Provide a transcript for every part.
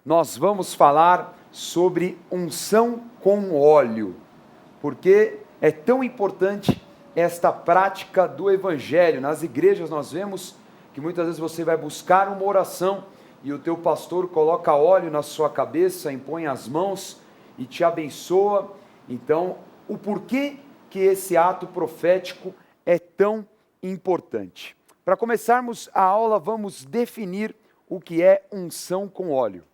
nós vamos falar sobre unção com óleo, porque é tão importante esta prática do Evangelho. Nas igrejas nós vemos que muitas vezes você vai buscar uma oração e o teu pastor coloca óleo na sua cabeça, impõe as mãos e te abençoa. Então, o porquê que esse ato profético é tão importante? Para começarmos a aula, vamos definir o que é unção com óleo.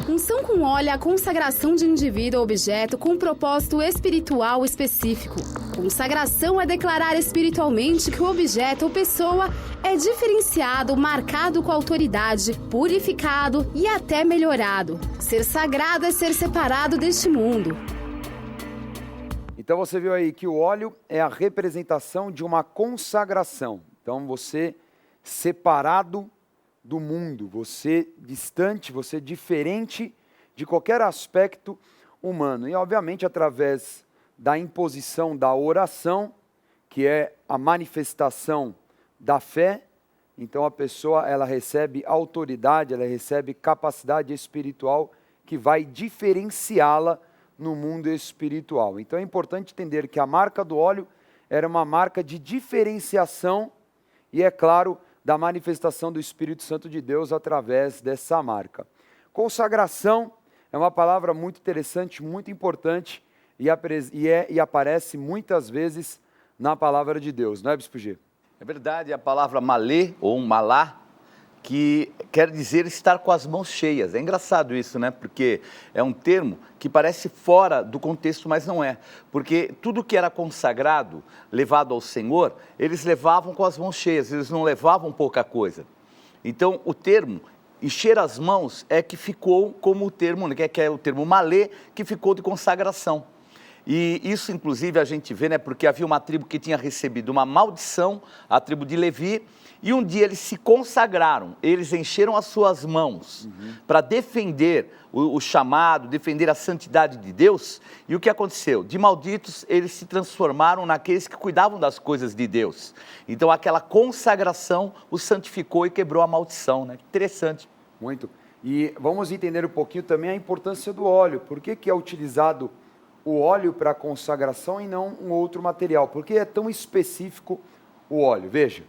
Unção com óleo é a consagração de indivíduo ou objeto com um propósito espiritual específico. Consagração é declarar espiritualmente que o objeto ou pessoa é diferenciado, marcado com autoridade, purificado e até melhorado. Ser sagrado é ser separado deste mundo. Então você viu aí que o óleo é a representação de uma consagração. Então você separado do mundo, você distante, você diferente de qualquer aspecto humano. E obviamente através da imposição da oração, que é a manifestação da fé, então a pessoa ela recebe autoridade, ela recebe capacidade espiritual que vai diferenciá-la no mundo espiritual. Então é importante entender que a marca do óleo era uma marca de diferenciação e, é claro, da manifestação do Espírito Santo de Deus através dessa marca. Consagração é uma palavra muito interessante, muito importante e aparece muitas vezes na palavra de Deus, não é, Bispo G? É verdade, a palavra malê ou malá, que quer dizer estar com as mãos cheias. É engraçado isso, né? Porque é um termo que parece fora do contexto, mas não é. Porque tudo que era consagrado, levado ao Senhor, eles levavam com as mãos cheias, eles não levavam pouca coisa. Então, o termo encher as mãos é que ficou como o termo, que é o termo malê, que ficou de consagração. E isso, inclusive, a gente vê, né? Porque havia uma tribo que tinha recebido uma maldição, a tribo de Levi, e um dia eles se consagraram, eles encheram as suas mãos para defender o chamado, defender a santidade de Deus. E o que aconteceu? De malditos, eles se transformaram naqueles que cuidavam das coisas de Deus. Então aquela consagração os santificou e quebrou a maldição, né? Interessante. Muito. E vamos entender um pouquinho também a importância do óleo. Por que é utilizado o óleo para a consagração e não um outro material? Por que é tão específico o óleo? Veja.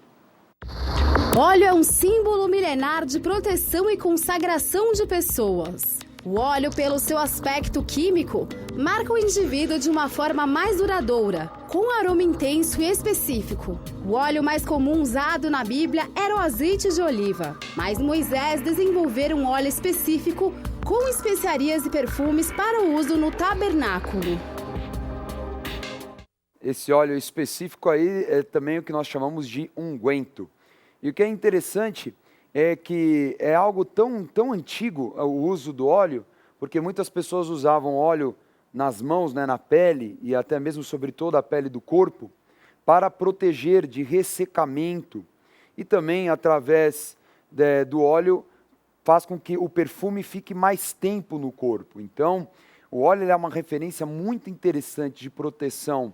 Óleo é um símbolo milenar de proteção e consagração de pessoas. O óleo, pelo seu aspecto químico, marca o indivíduo de uma forma mais duradoura, com um aroma intenso e específico. O óleo mais comum usado na Bíblia era o azeite de oliva, mas Moisés desenvolveu um óleo específico com especiarias e perfumes para o uso no tabernáculo. Esse óleo específico aí é também o que nós chamamos de unguento. E o que é interessante é que é algo tão antigo o uso do óleo, porque muitas pessoas usavam óleo nas mãos, né, na pele e até mesmo sobre toda a pele do corpo, para proteger de ressecamento. E também através do óleo faz com que o perfume fique mais tempo no corpo. Então, o óleo é uma referência muito interessante de proteção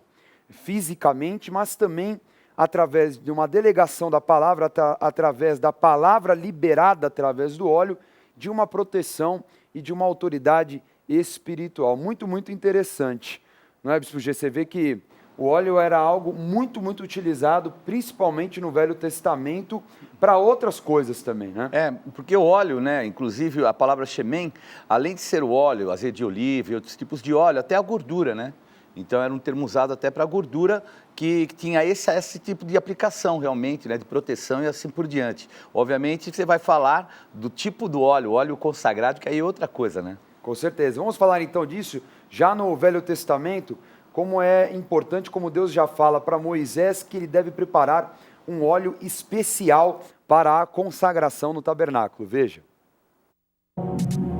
fisicamente, mas também através de uma delegação da palavra, através da palavra liberada através do óleo, de uma proteção e de uma autoridade espiritual. Muito, muito interessante. Não é, Bispo G? Você vê que o óleo era algo muito, muito utilizado, principalmente no Velho Testamento, para outras coisas também, né? É, porque o óleo, né, inclusive a palavra shemen, além de ser o óleo, azeite de oliva e outros tipos de óleo, até a gordura, né? Então era um termo usado até para a gordura que tinha esse tipo de aplicação realmente, né, de proteção e assim por diante. Obviamente você vai falar do tipo do óleo, o óleo consagrado, que aí é outra coisa, né? Com certeza. Vamos falar então disso, já no Velho Testamento, como é importante, como Deus já fala para Moisés, que ele deve preparar um óleo especial para a consagração no tabernáculo. Veja.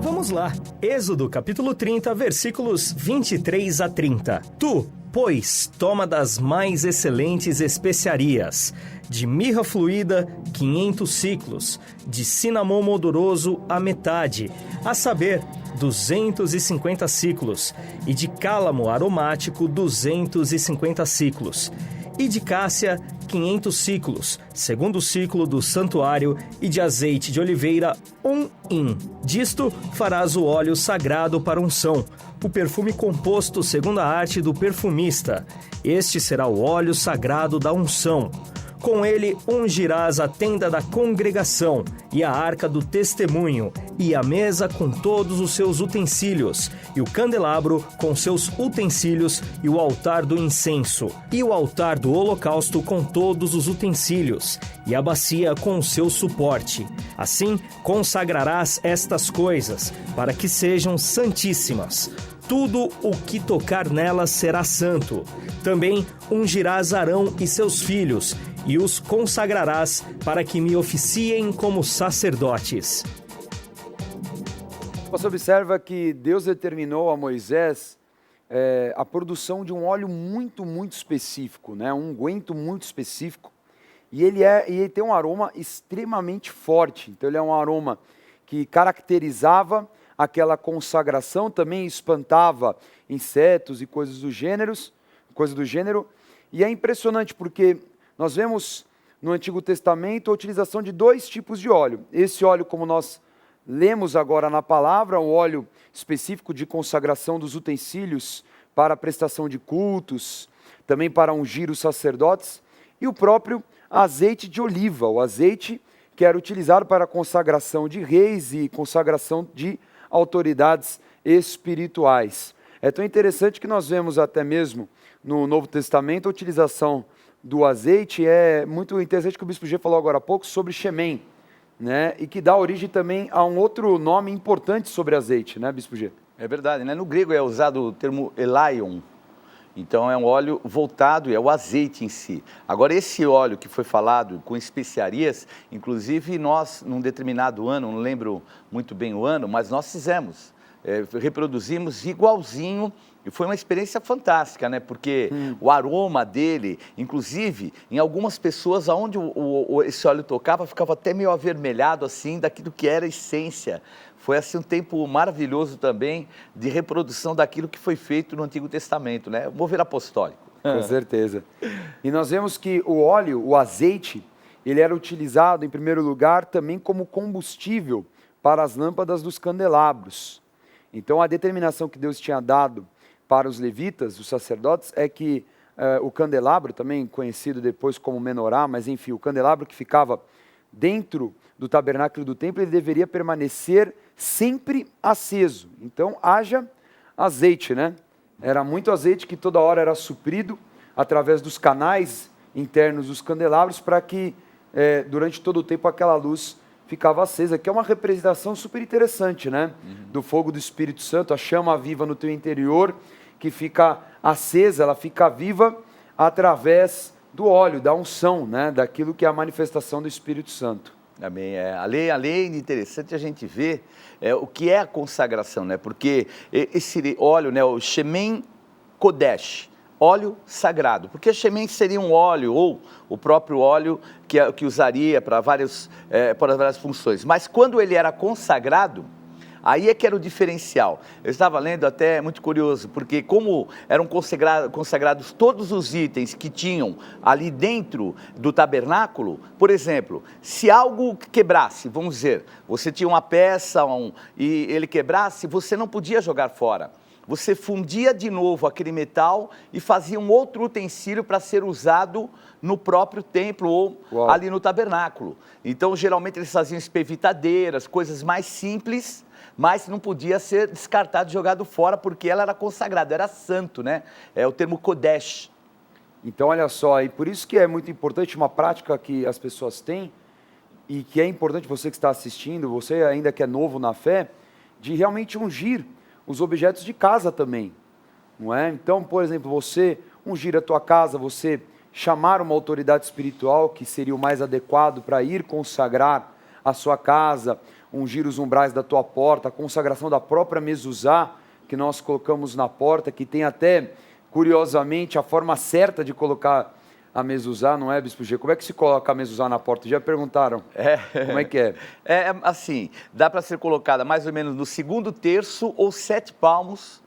Vamos lá. Êxodo capítulo 30, versículos 23 a 30. Tu, pois, toma das mais excelentes especiarias, de mirra fluída, 500 ciclos, de cinamomo odoroso a metade, a saber, 250 ciclos, e de cálamo aromático, 250 ciclos, e de cássia 500 ciclos, segundo ciclo do santuário, e de azeite de oliveira 1 hin. Disto farás o óleo sagrado para unção, o perfume composto segundo a arte do perfumista. Este será o óleo sagrado da unção. Com ele ungirás a tenda da congregação e a arca do testemunho, e a mesa com todos os seus utensílios, e o candelabro com seus utensílios, e o altar do incenso, e o altar do holocausto com todos os utensílios, e a bacia com o seu suporte. Assim consagrarás estas coisas, para que sejam santíssimas. Tudo o que tocar nelas será santo. Também ungirás Arão e seus filhos, e os consagrarás para que me oficiem como sacerdotes. Você observa que Deus determinou a Moisés a produção de um óleo muito específico, né? Um unguento muito específico. E ele tem um aroma extremamente forte. Então ele é um aroma que caracterizava aquela consagração, também espantava insetos e coisas do gênero. E é impressionante porque nós vemos no Antigo Testamento a utilização de 2 tipos de óleo. Esse óleo, como nós lemos agora na palavra, um óleo específico de consagração dos utensílios para a prestação de cultos, também para ungir os sacerdotes, e o próprio azeite de oliva, o azeite que era utilizado para a consagração de reis e consagração de autoridades espirituais. É tão interessante que nós vemos até mesmo no Novo Testamento a utilização do azeite. É muito interessante que o Bispo G falou agora há pouco sobre Shemen, né? E que dá origem também a um outro nome importante sobre azeite, né, Bispo G? É verdade, né? No grego é usado o termo elaion, então é um óleo voltado, é o azeite em si. Agora esse óleo que foi falado com especiarias, inclusive nós num determinado ano, não lembro muito bem o ano, mas nós fizemos, reproduzimos igualzinho. E foi uma experiência fantástica, né? Porque o aroma dele, inclusive, em algumas pessoas, onde esse óleo tocava, ficava até meio avermelhado, assim, daquilo que era a essência. Foi, assim, um tempo maravilhoso também de reprodução daquilo que foi feito no Antigo Testamento, né? O mover apostólico. Com certeza. E nós vemos que o óleo, o azeite, ele era utilizado, em primeiro lugar, também como combustível para as lâmpadas dos candelabros. Então, a determinação que Deus tinha dado para os levitas, os sacerdotes, é que o candelabro, também conhecido depois como menorá, mas enfim, o candelabro que ficava dentro do tabernáculo do templo, ele deveria permanecer sempre aceso. Então, haja azeite, né? Era muito azeite que toda hora era suprido através dos canais internos dos candelabros para que durante todo o tempo aquela luz ficava acesa, que é uma representação super interessante, né? Do fogo do Espírito Santo, a chama viva no teu interior, que fica acesa, ela fica viva através do óleo, da unção, né? Daquilo que é a manifestação do Espírito Santo. Amém. Além de interessante a gente ver o que é a consagração, né? Porque esse óleo, né, o Shemen Kodesh, óleo sagrado, porque Shemen seria um óleo, ou o próprio óleo que usaria para várias funções. Mas quando ele era consagrado, aí é que era o diferencial. Eu estava lendo até, muito curioso, porque como eram consagrados todos os itens que tinham ali dentro do tabernáculo, por exemplo, se algo quebrasse, vamos dizer, você tinha uma peça e ele quebrasse, você não podia jogar fora. Você fundia de novo aquele metal e fazia um outro utensílio para ser usado no próprio templo ou ali no tabernáculo. Então, geralmente, eles faziam espevitadeiras, coisas mais simples, mas não podia ser descartado e jogado fora, porque ela era consagrada, era santo, né? É o termo Kodesh. Então, olha só, e por isso que é muito importante uma prática que as pessoas têm, e que é importante você que está assistindo, você ainda que é novo na fé, de realmente ungir os objetos de casa também, não é? Então, por exemplo, você ungir a tua casa, você chamar uma autoridade espiritual que seria o mais adequado para ir consagrar a sua casa, ungir os umbrais da tua porta, a consagração da própria mezuzá que nós colocamos na porta, que tem até, curiosamente, a forma certa de colocar a mezuzá, não é, Bispo G? Como é que se coloca a mezuzá na porta? Já perguntaram? Como é que é? É assim, dá para ser colocada mais ou menos no segundo terço ou 7 palmos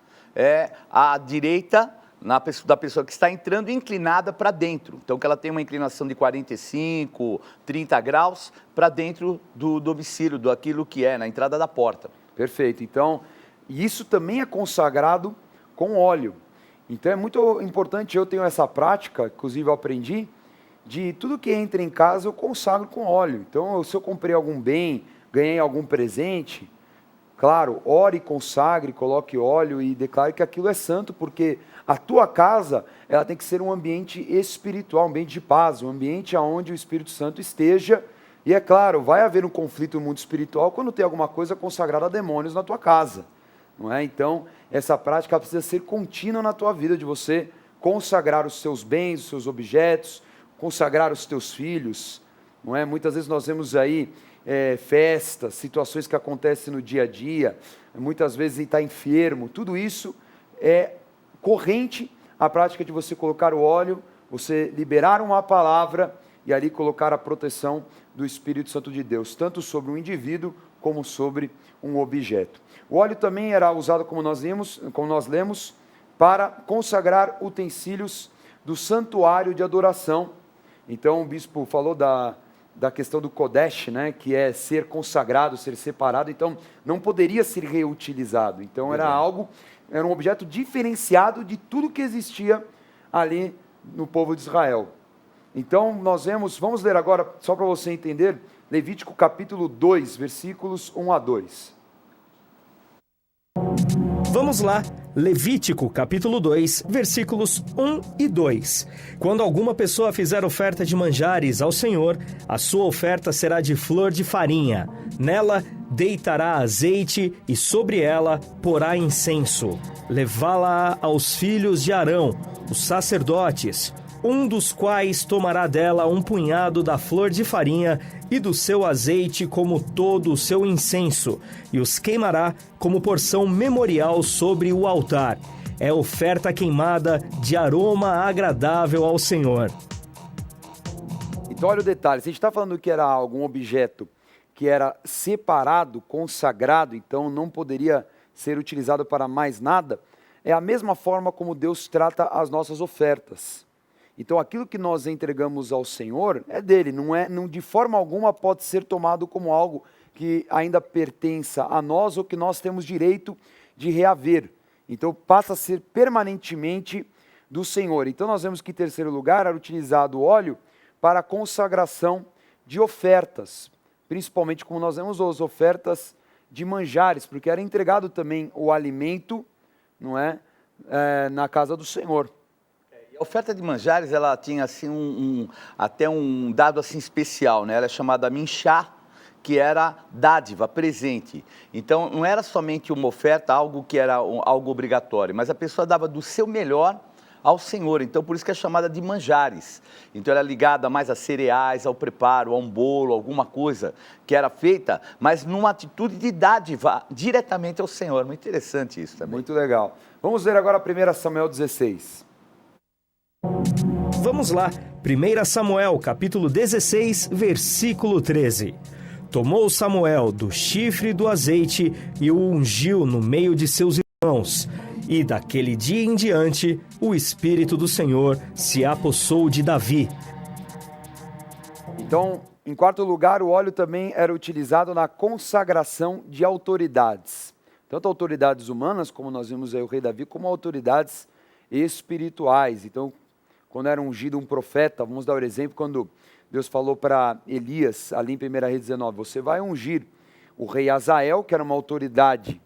à direita da pessoa que está entrando inclinada para dentro. Então, que ela tem uma inclinação de 45, 30 graus para dentro do domicílio, daquilo que é, na entrada da porta. Perfeito. Então, isso também é consagrado com óleo. Então, é muito importante, eu tenho essa prática, inclusive eu aprendi, de tudo que entra em casa eu consagro com óleo. Então, se eu comprei algum bem, ganhei algum presente, claro, ore, consagre, coloque óleo e declare que aquilo é santo, porque a tua casa, ela tem que ser um ambiente espiritual, um ambiente de paz, um ambiente onde o Espírito Santo esteja. E é claro, vai haver um conflito no mundo espiritual quando tem alguma coisa consagrada a demônios na tua casa, não é? Então, essa prática precisa ser contínua na tua vida, de você consagrar os seus bens, os seus objetos, consagrar os teus filhos, não é? Muitas vezes nós vemos aí festas, situações que acontecem no dia a dia, muitas vezes está enfermo, tudo isso é corrente à prática de você colocar o óleo, você liberar uma palavra e ali colocar a proteção do Espírito Santo de Deus, tanto sobre um indivíduo como sobre um objeto. O óleo também era usado, como nós lemos, para consagrar utensílios do santuário de adoração. Então o bispo falou da questão do Kodesh, né, que é ser consagrado, ser separado, então não poderia ser reutilizado. Então era um objeto diferenciado de tudo que existia ali no povo de Israel. Então nós vamos ler agora, só para você entender, Levítico capítulo 2, versículos 1 a 2. Vamos lá, Levítico capítulo 2, versículos 1 e 2. Quando alguma pessoa fizer oferta de manjares ao Senhor, a sua oferta será de flor de farinha. Nela deitará azeite e sobre ela porá incenso. Levá-la aos filhos de Arão, os sacerdotes, um dos quais tomará dela um punhado da flor de farinha e do seu azeite como todo o seu incenso, e os queimará como porção memorial sobre o altar. É oferta queimada de aroma agradável ao Senhor. Então olha o detalhe, se a gente está falando que era algum objeto que era separado, consagrado, então não poderia ser utilizado para mais nada, é a mesma forma como Deus trata as nossas ofertas. Então aquilo que nós entregamos ao Senhor é dele, não de forma alguma pode ser tomado como algo que ainda pertença a nós ou que nós temos direito de reaver. Então passa a ser permanentemente do Senhor. Então nós vemos que em terceiro lugar era utilizado o óleo para a consagração de ofertas, principalmente como nós vemos as ofertas de manjares, porque era entregado também o alimento, não é, na casa do Senhor. A oferta de manjares, ela tinha assim até um dado assim especial, né? Ela é chamada minchá, que era dádiva, presente. Então, não era somente uma oferta, algo que era algo obrigatório, mas a pessoa dava do seu melhor ao Senhor. Então, por isso que é chamada de manjares. Então, era ligada mais a cereais, ao preparo, a um bolo, alguma coisa que era feita, mas numa atitude de dádiva diretamente ao Senhor. Muito interessante isso também. Muito legal. Vamos ver agora 1 Samuel 16. Vamos lá, 1 Samuel, capítulo 16, versículo 13. Tomou Samuel do chifre do azeite e o ungiu no meio de seus irmãos. E daquele dia em diante, o Espírito do Senhor se apossou de Davi. Então, em quarto lugar, o óleo também era utilizado na consagração de autoridades. Tanto autoridades humanas, como nós vimos aí o rei Davi, como autoridades espirituais. Então, quando era ungido um profeta, vamos dar o exemplo, quando Deus falou para Elias, ali em 1 Reis 19, você vai ungir o rei Azael, que era uma autoridade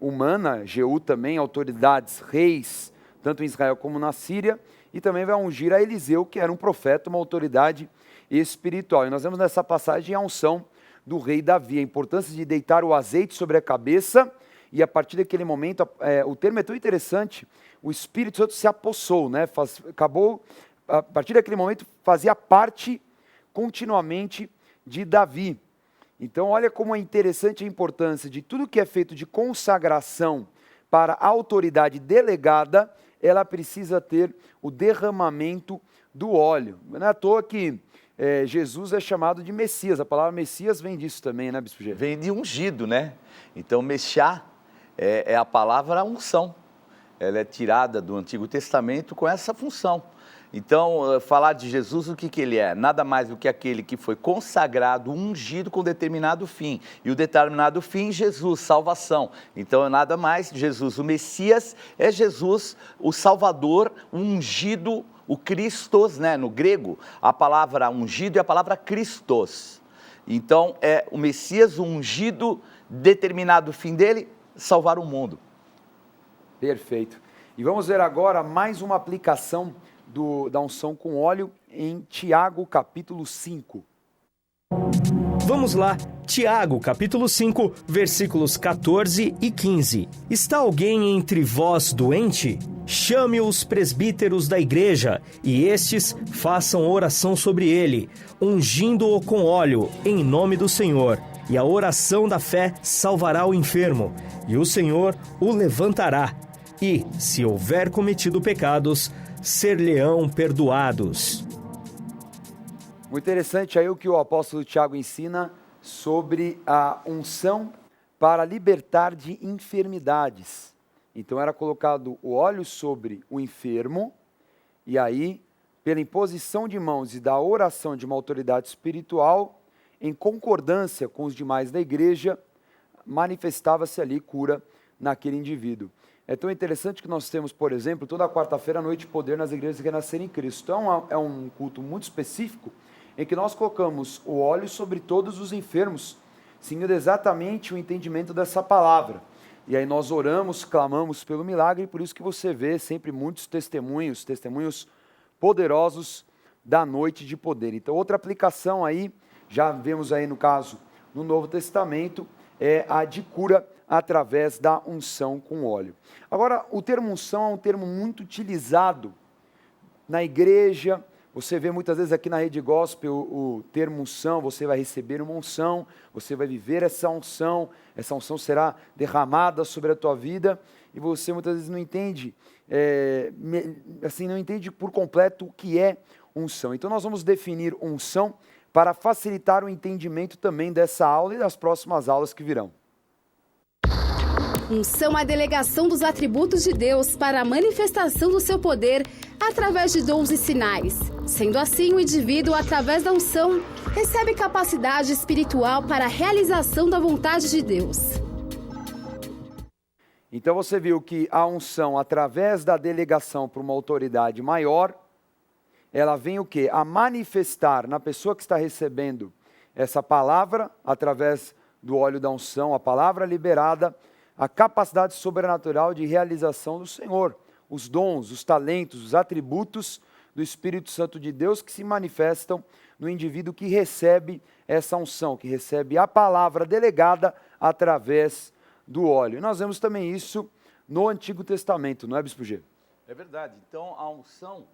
humana, Jeú também, autoridades, reis, tanto em Israel como na Síria, e também vai ungir a Eliseu, que era um profeta, uma autoridade espiritual. E nós vemos nessa passagem a unção do rei Davi, a importância de deitar o azeite sobre a cabeça, e a partir daquele momento, o termo é tão interessante, o Espírito Santo se apossou, né? A partir daquele momento, fazia parte continuamente de Davi. Então, olha como é interessante a importância de tudo que é feito de consagração para a autoridade delegada, ela precisa ter o derramamento do óleo. Não é à toa que Jesus é chamado de Messias, a palavra Messias vem disso também, né, Bispo G? Vem de ungido, né? Então, mexá é a palavra unção. ela é tirada do Antigo Testamento com essa função. Então, falar de Jesus, o que ele é? Nada mais do que aquele que foi consagrado, ungido com determinado fim. E o determinado fim, Jesus, salvação. Então, é nada mais, Jesus, o Messias, é Jesus, o Salvador, o ungido, o Christos, né? No grego, a palavra ungido é a palavra Christos. Então, é o Messias, o ungido, determinado fim dele, salvar o mundo. Perfeito. E vamos ver agora mais uma aplicação da unção com óleo em Tiago, capítulo 5. Vamos lá, Tiago, capítulo 5, versículos 14 e 15. Está alguém entre vós doente? Chame os presbíteros da igreja, e estes façam oração sobre ele, ungindo-o com óleo, em nome do Senhor. E a oração da fé salvará o enfermo, e o Senhor o levantará. E, se houver cometido pecados, ser-lhe-ão perdoados. Muito interessante aí o que o apóstolo Tiago ensina sobre a unção para libertar de enfermidades. Então era colocado o óleo sobre o enfermo, e aí, pela imposição de mãos e da oração de uma autoridade espiritual, em concordância com os demais da igreja, manifestava-se ali cura naquele indivíduo. É tão interessante que nós temos, por exemplo, toda quarta-feira à noite de poder nas igrejas que renascerem em Cristo. Então é um culto muito específico em que nós colocamos o óleo sobre todos os enfermos, seguindo exatamente o entendimento dessa palavra. E aí nós oramos, clamamos pelo milagre, e por isso que você vê sempre muitos testemunhos poderosos da noite de poder. Então outra aplicação aí, já vemos aí no caso, no Novo Testamento, é a de cura através da unção com óleo. Agora, o termo unção é um termo muito utilizado na igreja. Você vê muitas vezes aqui na Rede Gospel o termo unção, você vai receber uma unção, você vai viver essa unção será derramada sobre a tua vida, e você muitas vezes não entende, não entende por completo o que é unção. Então nós vamos definir unção para facilitar o entendimento também dessa aula e das próximas aulas que virão. Unção é a delegação dos atributos de Deus para a manifestação do seu poder através de dons e sinais. Sendo assim, o indivíduo, através da unção, recebe capacidade espiritual para a realização da vontade de Deus. Então você viu que a unção, através da delegação para uma autoridade maior, ela vem o quê? A manifestar na pessoa que está recebendo essa palavra, através do óleo da unção, a palavra liberada, a capacidade sobrenatural de realização do Senhor, os dons, os talentos, os atributos do Espírito Santo de Deus que se manifestam no indivíduo que recebe essa unção, que recebe a palavra delegada através do óleo. E nós vemos também isso no Antigo Testamento, não é, Bispo G? É verdade. Então, a unção,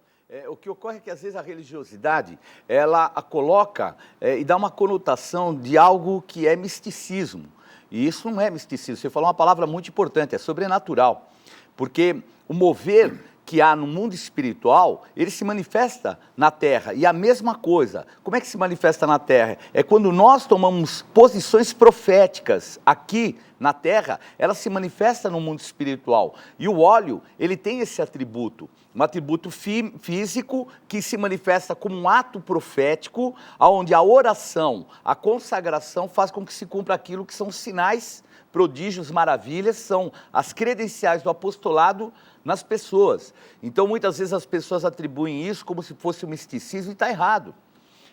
o que ocorre é que às vezes a religiosidade, ela a coloca e dá uma conotação de algo que é misticismo. E isso não é misticismo, você falou uma palavra muito importante, é sobrenatural. Porque o mover que há no mundo espiritual, ele se manifesta na terra. E a mesma coisa, como é que se manifesta na terra? É quando nós tomamos posições proféticas aqui na terra, ela se manifesta no mundo espiritual. E o óleo, ele tem esse atributo, um atributo físico que se manifesta como um ato profético, onde a oração, a consagração faz com que se cumpra aquilo que são os sinais, prodígios, maravilhas, são as credenciais do apostolado nas pessoas. Então, muitas vezes as pessoas atribuem isso como se fosse um misticismo e está errado.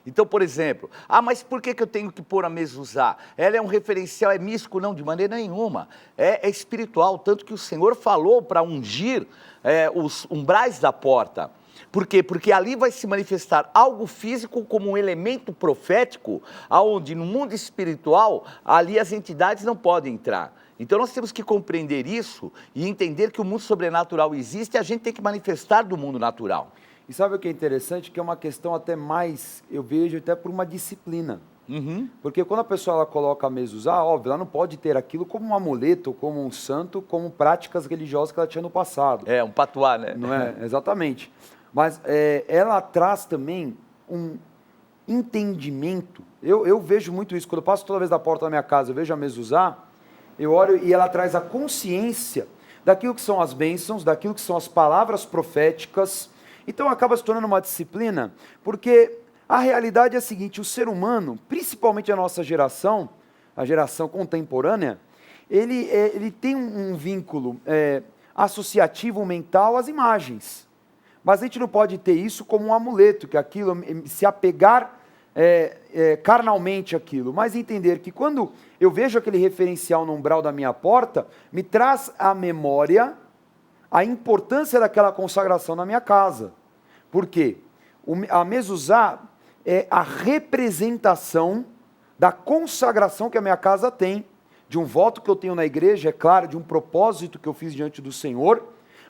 Então, por exemplo, mas por que eu tenho que pôr a mezuzá? Ela é um referencial, é místico? Não, de maneira nenhuma. É espiritual, tanto que o Senhor falou para ungir os umbrais da porta. Por quê? Porque ali vai se manifestar algo físico como um elemento profético, onde no mundo espiritual, ali as entidades não podem entrar. Então nós temos que compreender isso e entender que o mundo sobrenatural existe e a gente tem que manifestar do mundo natural. E sabe o que é interessante? Que é uma questão até mais, eu vejo até por uma disciplina. Uhum. Porque quando a pessoa ela coloca a mezuzá, óbvio, ela não pode ter aquilo como um amuleto, como um santo, como práticas religiosas que ela tinha no passado. É, um patuá, né? Não é? Exatamente. Mas ela traz também um entendimento. Eu vejo muito isso. Quando eu passo toda vez da porta da minha casa, eu vejo a mezuzá, eu olho e ela traz a consciência daquilo que são as bênçãos, daquilo que são as palavras proféticas. Então acaba se tornando uma disciplina, porque a realidade é a seguinte: o ser humano, principalmente a nossa geração, a geração contemporânea, ele tem um vínculo associativo mental às imagens. Mas a gente não pode ter isso como um amuleto, que aquilo, se apegar carnalmente àquilo, mas entender que quando eu vejo aquele referencial no umbral da minha porta, me traz à memória a importância daquela consagração na minha casa. Por quê? A mezuzá é a representação da consagração que a minha casa tem, de um voto que eu tenho na igreja, é claro, de um propósito que eu fiz diante do Senhor,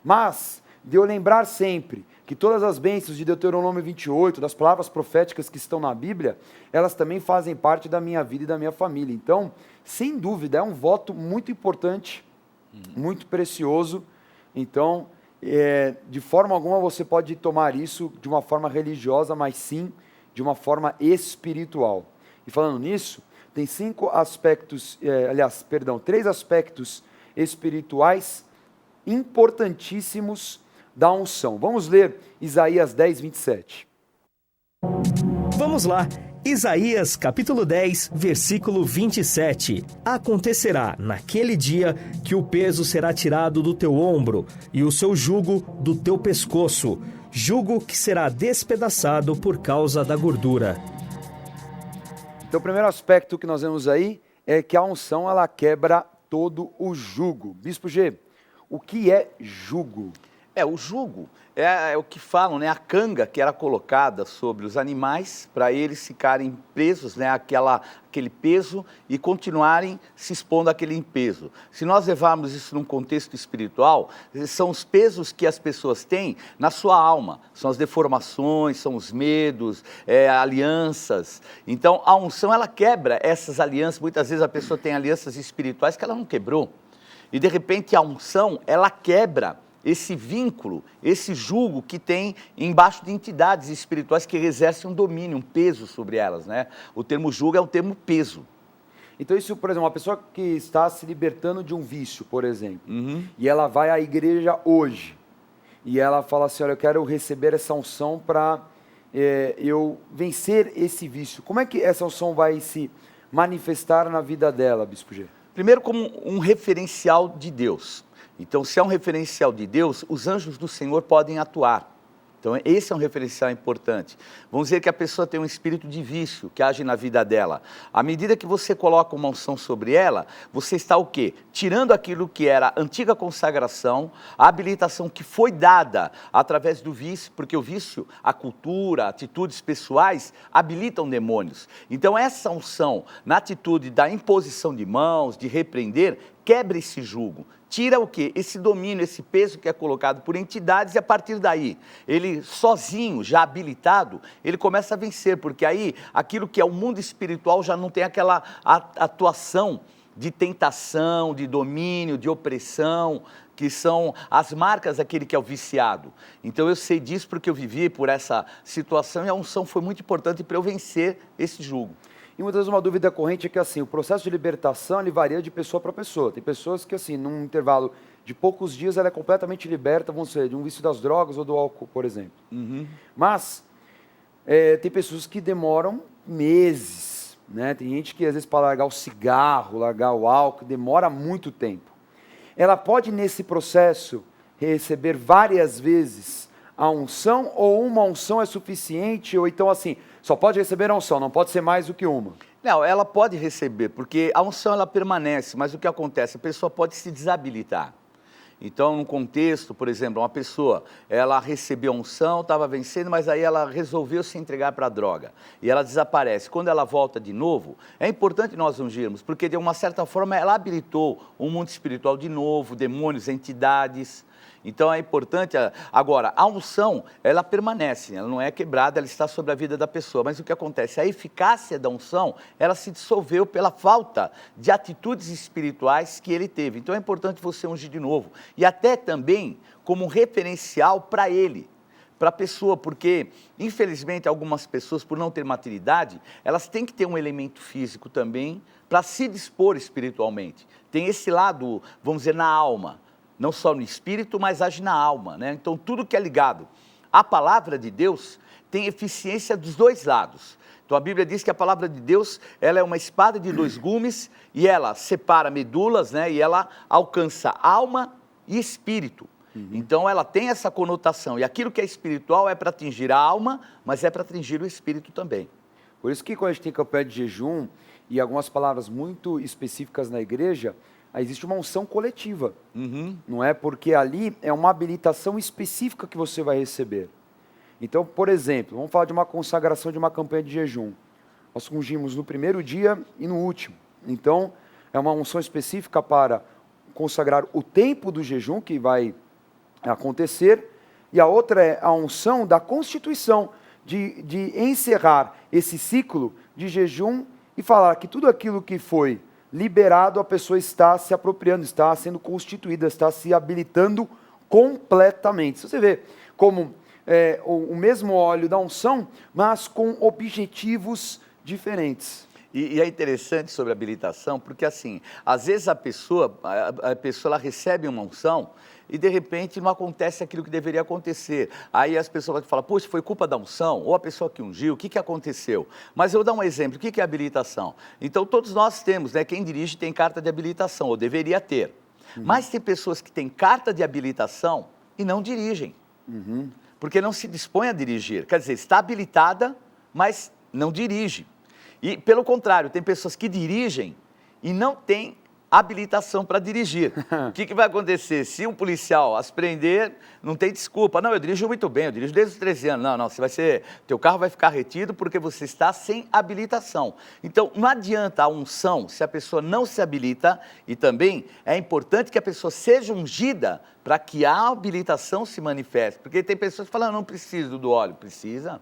mas de eu lembrar sempre que todas as bênçãos de Deuteronômio 28, das palavras proféticas que estão na Bíblia, elas também fazem parte da minha vida e da minha família. Então, sem dúvida, é um voto muito importante, muito precioso. Então, de forma alguma você pode tomar isso de uma forma religiosa, mas sim de uma forma espiritual. E falando nisso, tem 3 aspectos espirituais importantíssimos da unção. Vamos ler Isaías 10, 27. Vamos lá. Isaías capítulo 10, versículo 27. Acontecerá naquele dia que o peso será tirado do teu ombro e o seu jugo do teu pescoço, jugo que será despedaçado por causa da gordura. Então, o primeiro aspecto que nós vemos aí é que a unção, ela quebra todo o jugo. Bispo G, o que é jugo? O jugo é o que falam, né? A canga que era colocada sobre os animais para eles ficarem presos, né? Aquele peso e continuarem se expondo àquele peso. Se nós levarmos isso num contexto espiritual, são os pesos que as pessoas têm na sua alma. São as deformações, são os medos, alianças. Então, a unção, ela quebra essas alianças. Muitas vezes a pessoa tem alianças espirituais que ela não quebrou. E, de repente, a unção, ela quebra esse vínculo, esse jugo que tem embaixo de entidades espirituais que exercem um domínio, um peso sobre elas, né? O termo jugo é um termo peso. Então isso, por exemplo, uma pessoa que está se libertando de um vício, por exemplo, e ela vai à igreja hoje, e ela fala assim, olha, eu quero receber essa unção para eu vencer esse vício. Como é que essa unção vai se manifestar na vida dela, Bispo G? Primeiro, como um referencial de Deus. Então, se é um referencial de Deus, os anjos do Senhor podem atuar. Então, esse é um referencial importante. Vamos dizer que a pessoa tem um espírito de vício que age na vida dela. À medida que você coloca uma unção sobre ela, você está o quê? Tirando aquilo que era a antiga consagração, a habilitação que foi dada através do vício, porque o vício, a cultura, atitudes pessoais, habilitam demônios. Então, essa unção, na atitude da imposição de mãos, de repreender, quebra esse jugo. Tira o quê? Esse domínio, esse peso que é colocado por entidades e a partir daí, ele sozinho, já habilitado, ele começa a vencer, porque aí aquilo que é o mundo espiritual já não tem aquela atuação de tentação, de domínio, de opressão, que são as marcas daquele que é o viciado. Então eu sei disso porque eu vivi por essa situação e a unção foi muito importante para eu vencer esse jugo. E muitas vezes uma dúvida corrente é que assim, o processo de libertação ele varia de pessoa para pessoa. Tem pessoas que assim, num intervalo de poucos dias ela é completamente liberta, vamos dizer, de um vício das drogas ou do álcool, por exemplo. Mas tem pessoas que demoram meses, né? Tem gente que às vezes para largar o cigarro, largar o álcool, demora muito tempo. Ela pode nesse processo receber várias vezes a unção ou uma unção é suficiente ou então assim, só pode receber a unção, não pode ser mais do que uma. Não, ela pode receber, porque a unção ela permanece, mas o que acontece? A pessoa pode se desabilitar. Então, num contexto, por exemplo, uma pessoa, ela recebeu a unção, estava vencendo, mas aí ela resolveu se entregar para a droga. E ela desaparece. Quando ela volta de novo, é importante nós ungirmos, porque de uma certa forma ela habilitou um mundo espiritual de novo, demônios, entidades. Então é importante, agora, a unção, ela permanece, ela não é quebrada, ela está sobre a vida da pessoa, mas o que acontece? A eficácia da unção, ela se dissolveu pela falta de atitudes espirituais que ele teve. Então é importante você ungir de novo, e até também como um referencial para ele, para a pessoa, porque infelizmente algumas pessoas, por não ter maturidade, elas têm que ter um elemento físico também, para se dispor espiritualmente. Tem esse lado, vamos dizer, na alma. não só no espírito, mas age na alma, né? Então, tudo que é ligado à palavra de Deus tem eficiência dos dois lados. Então, a Bíblia diz que a palavra de Deus, ela é uma espada de dois gumes, e ela separa medulas, né? E ela alcança alma e espírito. Então, ela tem essa conotação. E aquilo que é espiritual é para atingir a alma, mas é para atingir o espírito também. Por isso que quando a gente tem campanha de jejum e algumas palavras muito específicas na igreja, aí existe uma unção coletiva. Não é? Porque ali é uma habilitação específica que você vai receber. Então, por exemplo, vamos falar de uma consagração de uma campanha de jejum. Nós ungimos no primeiro dia e no último. Então, é uma unção específica para consagrar o tempo do jejum que vai acontecer, e a outra é a unção da constituição, de encerrar esse ciclo de jejum e falar que tudo aquilo que foi liberado, a pessoa está se apropriando, está sendo constituída, está se habilitando completamente. Se você vê como o mesmo óleo da unção, mas com objetivos diferentes. E é interessante sobre a habilitação, porque assim, às vezes a pessoa ela recebe uma unção e de repente não acontece aquilo que deveria acontecer. Aí as pessoas falam, poxa, foi culpa da unção? Ou a pessoa que ungiu, o que aconteceu? Mas eu vou dar um exemplo, o que é habilitação? Então todos nós temos, né? Quem dirige tem carta de habilitação, ou deveria ter. Mas tem pessoas que têm carta de habilitação e não dirigem. Porque não se dispõe a dirigir. Quer dizer, está habilitada, mas não dirige. E, pelo contrário, tem pessoas que dirigem e não têm habilitação para dirigir. O que vai acontecer? Se um policial as prender, não tem desculpa. Não, eu dirijo muito bem, eu dirijo desde os 13 anos. Não, teu carro vai ficar retido porque você está sem habilitação. Então, não adianta a unção se a pessoa não se habilita, e também é importante que a pessoa seja ungida para que a habilitação se manifeste. Porque tem pessoas que falam, não preciso do óleo. Precisa.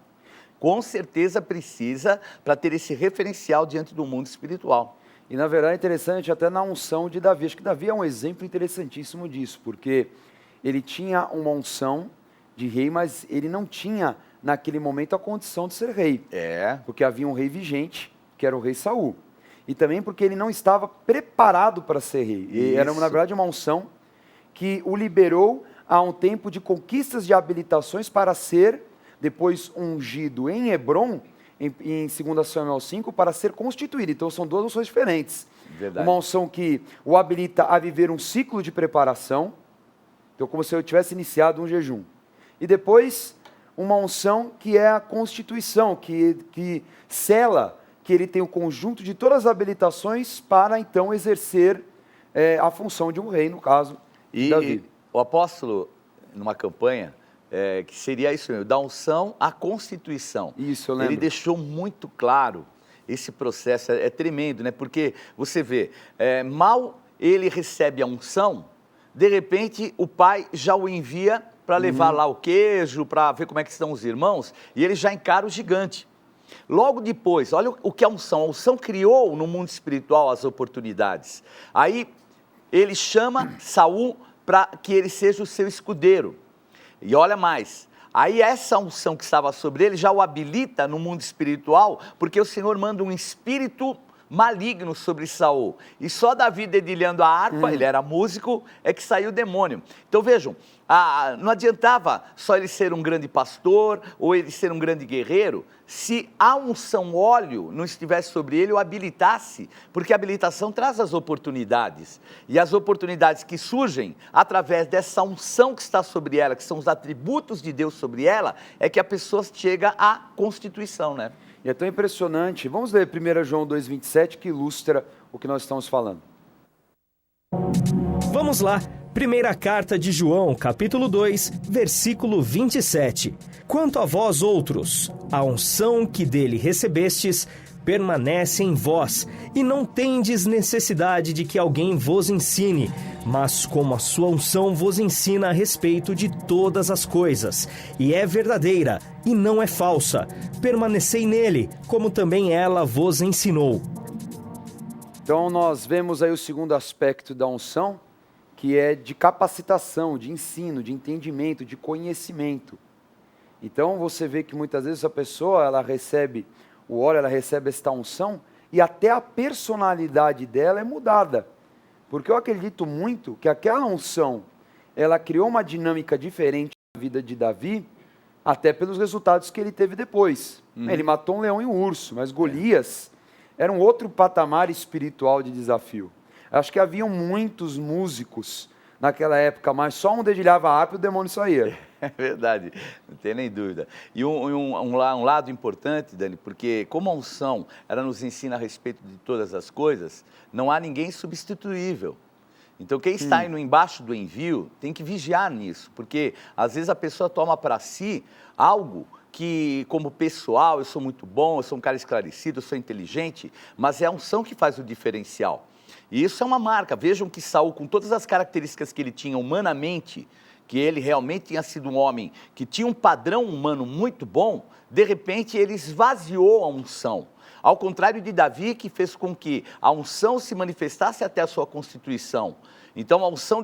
Com certeza precisa, para ter esse referencial diante do mundo espiritual. E na verdade é interessante até na unção de Davi. Acho que Davi é um exemplo interessantíssimo disso, porque ele tinha uma unção de rei, mas ele não tinha naquele momento a condição de ser rei. Porque havia um rei vigente, que era o rei Saul. E também porque ele não estava preparado para ser rei. E era na verdade uma unção que o liberou a um tempo de conquistas de habilitações para ser depois ungido em Hebrom, em 2 Samuel 5, para ser constituído. Então são duas unções diferentes. Verdade. Uma unção que o habilita a viver um ciclo de preparação, então como se eu tivesse iniciado um jejum. E depois uma unção que é a constituição, que sela que ele tem o conjunto de todas as habilitações para então exercer a função de um rei, no caso de Davi. O apóstolo, numa campanha, que seria isso mesmo, da unção à constituição. Isso, eu lembro. Ele deixou muito claro esse processo, é tremendo, né? Porque você vê, mal ele recebe a unção, de repente o pai já o envia para levar lá o queijo, para ver como é que estão os irmãos, e ele já encara o gigante. Logo depois, olha o que é a unção. A unção criou no mundo espiritual as oportunidades. Aí ele chama Saul para que ele seja o seu escudeiro. E olha mais, aí essa unção que estava sobre ele já o habilita no mundo espiritual, porque o Senhor manda um espírito maligno sobre Saul. E só Davi dedilhando a harpa, ele era músico, é que saiu o demônio. Então vejam, não adiantava só ele ser um grande pastor ou ele ser um grande guerreiro, se a unção óleo não estivesse sobre ele, o habilitasse, porque a habilitação traz as oportunidades. E as oportunidades que surgem através dessa unção que está sobre ela, que são os atributos de Deus sobre ela, é que a pessoa chega à constituição, né? E é tão impressionante. Vamos ler 1 João 2,27, que ilustra o que nós estamos falando. Vamos lá. Primeira carta de João, capítulo 2, versículo 27. Quanto a vós outros, a unção que dele recebestes permanece em vós, e não tendes necessidade de que alguém vos ensine, mas como a sua unção vos ensina a respeito de todas as coisas, e é verdadeira, e não é falsa, permanecei nele, como também ela vos ensinou. Então nós vemos aí o segundo aspecto da unção, que é de capacitação, de ensino, de entendimento, de conhecimento. Então você vê que muitas vezes a pessoa, ela recebe o óleo, ela recebe esta unção, e até a personalidade dela é mudada. Porque eu acredito muito que aquela unção ela criou uma dinâmica diferente na vida de Davi, até pelos resultados que ele teve depois. Ele matou um leão e um urso, mas Golias era um outro patamar espiritual de desafio. Acho que haviam muitos músicos naquela época, mas só um dedilhava a harpa e o demônio saía. É verdade, não tem nem dúvida. E um lado importante, Dani, porque como a unção, ela nos ensina a respeito de todas as coisas, não há ninguém substituível. Então, quem está indo embaixo do envio tem que vigiar nisso, porque às vezes a pessoa toma para si algo que, como pessoal, eu sou muito bom, eu sou um cara esclarecido, eu sou inteligente, mas é a unção que faz o diferencial. E isso é uma marca. Vejam que Saul, com todas as características que ele tinha humanamente, que ele realmente tinha sido um homem que tinha um padrão humano muito bom, de repente ele esvaziou a unção. Ao contrário de Davi, que fez com que a unção se manifestasse até a sua constituição. Então a unção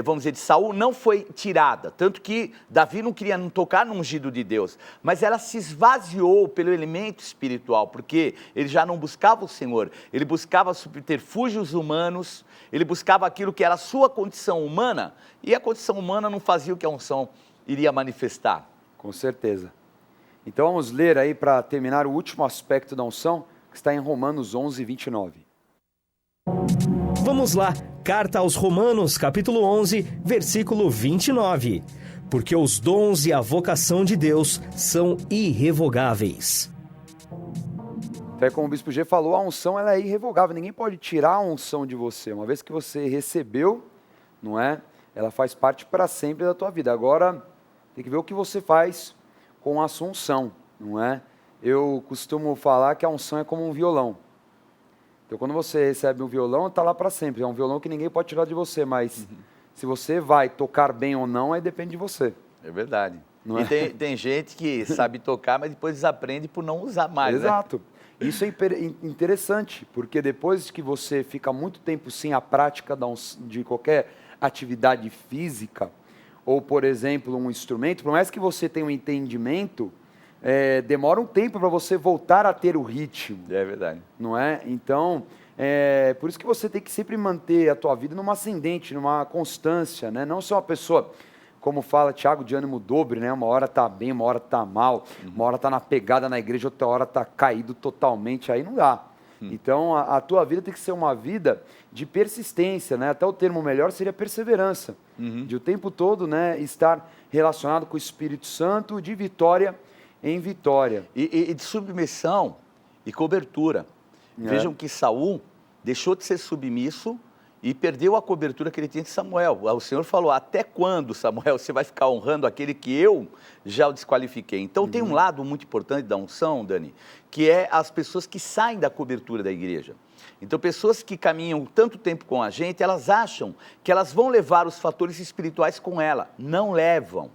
vamos dizer, de Saul não foi tirada, tanto que Davi não queria tocar no ungido de Deus, mas ela se esvaziou pelo elemento espiritual, porque ele já não buscava o Senhor, ele buscava subterfúgios humanos, ele buscava aquilo que era a sua condição humana, e a condição humana não fazia o que a unção iria manifestar. Com certeza. Então vamos ler aí para terminar o último aspecto da unção, que está em Romanos 11, 29. Vamos lá, carta aos Romanos, capítulo 11, versículo 29. Porque os dons e a vocação de Deus são irrevogáveis. Então, como o Bispo G falou, a unção ela é irrevogável, ninguém pode tirar a unção de você. Uma vez que você recebeu, não é? Ela faz parte para sempre da tua vida. Agora, tem que ver o que você faz com a sua unção, não é? Eu costumo falar que a unção é como um violão. Então, quando você recebe um violão, está lá para sempre. É um violão que ninguém pode tirar de você, mas se você vai tocar bem ou não, aí depende de você. É verdade. Não e é? tem gente que sabe tocar, mas depois desaprende por não usar mais. Exato. Né? Isso é interessante, porque depois que você fica muito tempo sem a prática de qualquer atividade física, ou, por exemplo, um instrumento, por mais que você tenha um entendimento, demora um tempo para você voltar a ter o ritmo. É verdade. Não é? Então, por isso que você tem que sempre manter a tua vida numa ascendente, numa constância, né? Não ser uma pessoa, como fala Tiago, de ânimo dobre, né? Uma hora tá bem, uma hora tá mal, uma hora tá na pegada na igreja, outra hora tá caído totalmente, aí não dá. Então, a tua vida tem que ser uma vida de persistência, né? Até o termo melhor seria perseverança. De o tempo todo, né, estar relacionado com o Espírito Santo, de vitória em vitória. E de submissão e cobertura. Vejam que Saul deixou de ser submisso e perdeu a cobertura que ele tinha de Samuel. O Senhor falou, até quando, Samuel, você vai ficar honrando aquele que eu já o desqualifiquei? Então tem um lado muito importante da unção, Dani, que é as pessoas que saem da cobertura da igreja. Então pessoas que caminham tanto tempo com a gente, elas acham que elas vão levar os fatores espirituais com ela. Não levam.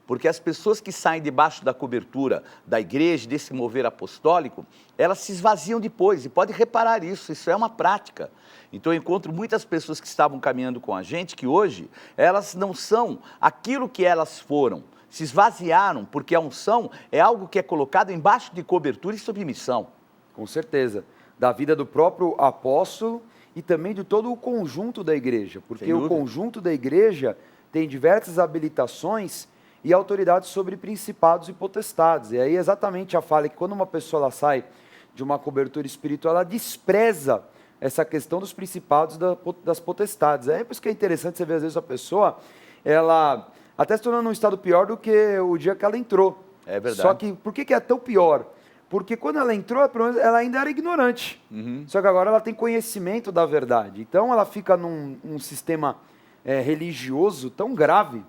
Porque as pessoas que saem debaixo da cobertura da igreja, desse mover apostólico, elas se esvaziam depois, e pode reparar isso é uma prática. Então eu encontro muitas pessoas que estavam caminhando com a gente, que hoje elas não são aquilo que elas foram, se esvaziaram, porque a unção é algo que é colocado embaixo de cobertura e submissão. Com certeza, da vida do próprio apóstolo e também de todo o conjunto da igreja, porque o conjunto da igreja tem diversas habilitações e autoridade sobre principados e potestades. E aí exatamente a fala é que quando uma pessoa ela sai de uma cobertura espiritual, ela despreza essa questão dos principados e das potestades. É por isso que é interessante você ver, às vezes, a pessoa, ela até se tornando num estado pior do que o dia que ela entrou. É verdade. Só que, por que é tão pior? Porque quando ela entrou, ela ainda era ignorante. Só que agora ela tem conhecimento da verdade. Então ela fica num sistema religioso tão grave,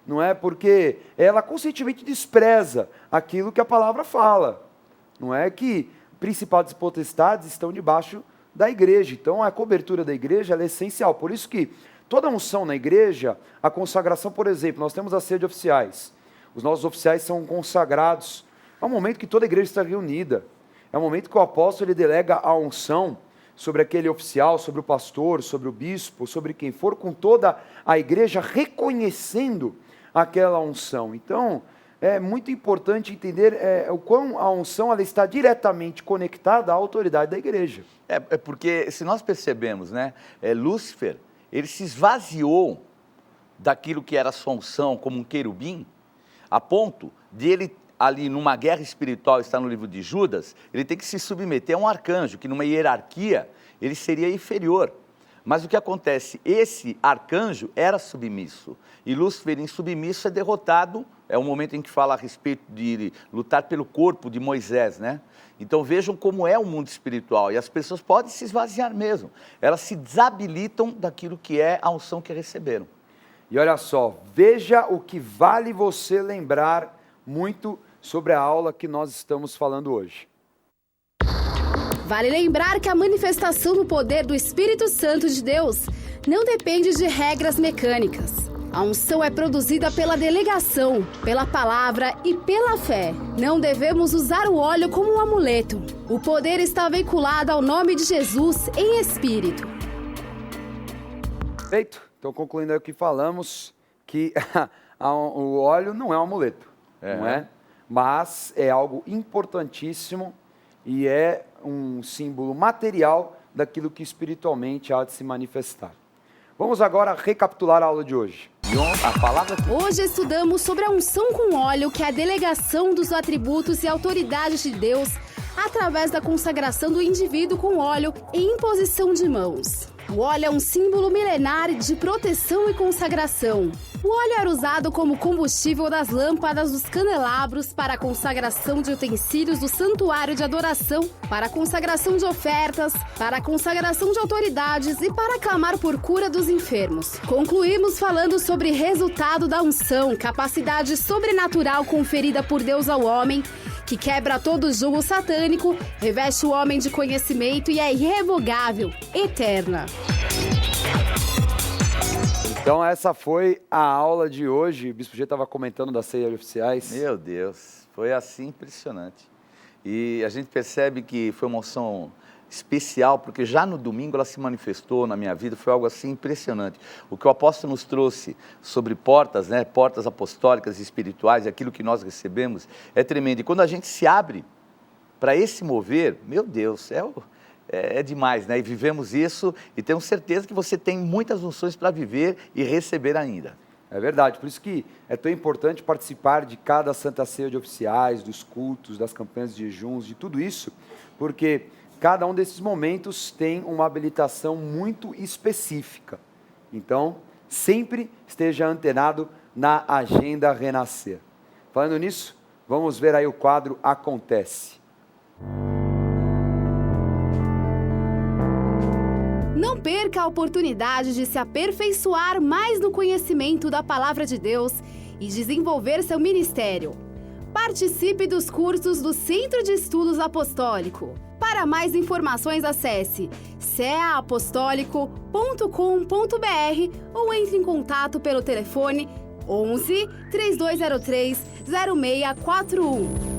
não é? Porque ela conscientemente despreza aquilo que a palavra fala. Não é que principados e potestades estão debaixo da igreja. Então a cobertura da igreja ela é essencial. Por isso que toda unção na igreja, a consagração, por exemplo, nós temos a ceia de oficiais. Os nossos oficiais são consagrados. É um momento que toda a igreja está reunida. É um momento que o apóstolo ele delega a unção sobre aquele oficial, sobre o pastor, sobre o bispo, sobre quem for, com toda a igreja reconhecendo aquela unção. Então, é muito importante entender o quão a unção ela está diretamente conectada à autoridade da igreja. É porque, se nós percebemos, né, Lúcifer, ele se esvaziou daquilo que era sua unção como um querubim, a ponto de ele, ali numa guerra espiritual, está no livro de Judas, ele tem que se submeter a um arcanjo, que numa hierarquia ele seria inferior. Mas o que acontece? Esse arcanjo era submisso. E Lúcifer, insubmisso, é derrotado. É o momento em que fala a respeito de lutar pelo corpo de Moisés, né? Então vejam como é o mundo espiritual. E as pessoas podem se esvaziar mesmo. Elas se desabilitam daquilo que é a unção que receberam. E olha só, veja o que vale você lembrar muito sobre a aula que nós estamos falando hoje. Vale lembrar que a manifestação do poder do Espírito Santo de Deus não depende de regras mecânicas. A unção é produzida pela delegação, pela palavra e pela fé. Não devemos usar o óleo como um amuleto. O poder está vinculado ao nome de Jesus em espírito. Perfeito? Então, concluindo aí o que falamos, que o óleo não é um amuleto, não é? Mas é algo importantíssimo e é um símbolo material daquilo que espiritualmente há de se manifestar. Vamos agora recapitular a aula de hoje. A palavra que... Hoje estudamos sobre a unção com óleo, que é a delegação dos atributos e autoridades de Deus através da consagração do indivíduo com óleo e imposição de mãos. O óleo é um símbolo milenar de proteção e consagração. O óleo era usado como combustível das lâmpadas dos candelabros para a consagração de utensílios do santuário de adoração, para a consagração de ofertas, para a consagração de autoridades e para clamar por cura dos enfermos. Concluímos falando sobre resultado da unção, capacidade sobrenatural conferida por Deus ao homem, que quebra todo jugo satânico, reveste o homem de conhecimento e é irrevogável, eterna. Então essa foi a aula de hoje. O Bispo G estava comentando das ceias oficiais. Meu Deus, foi assim impressionante. E a gente percebe que foi uma unção especial, porque já no domingo ela se manifestou na minha vida, foi algo assim impressionante. O que o apóstolo nos trouxe sobre portas, né, portas apostólicas e espirituais, aquilo que nós recebemos, é tremendo. E quando a gente se abre para esse mover, meu Deus, é demais, né? E vivemos isso e temos certeza que você tem muitas unções para viver e receber ainda. É verdade, por isso que é tão importante participar de cada Santa Ceia de oficiais, dos cultos, das campanhas de jejuns, de tudo isso, porque cada um desses momentos tem uma habilitação muito específica. Então, sempre esteja antenado na Agenda Renascer. Falando nisso, vamos ver aí o quadro Acontece. Não perca a oportunidade de se aperfeiçoar mais no conhecimento da Palavra de Deus e desenvolver seu ministério. Participe dos cursos do Centro de Estudos Apostólico. Para mais informações, acesse ceaapostólico.com.br ou entre em contato pelo telefone 11 3203 0641.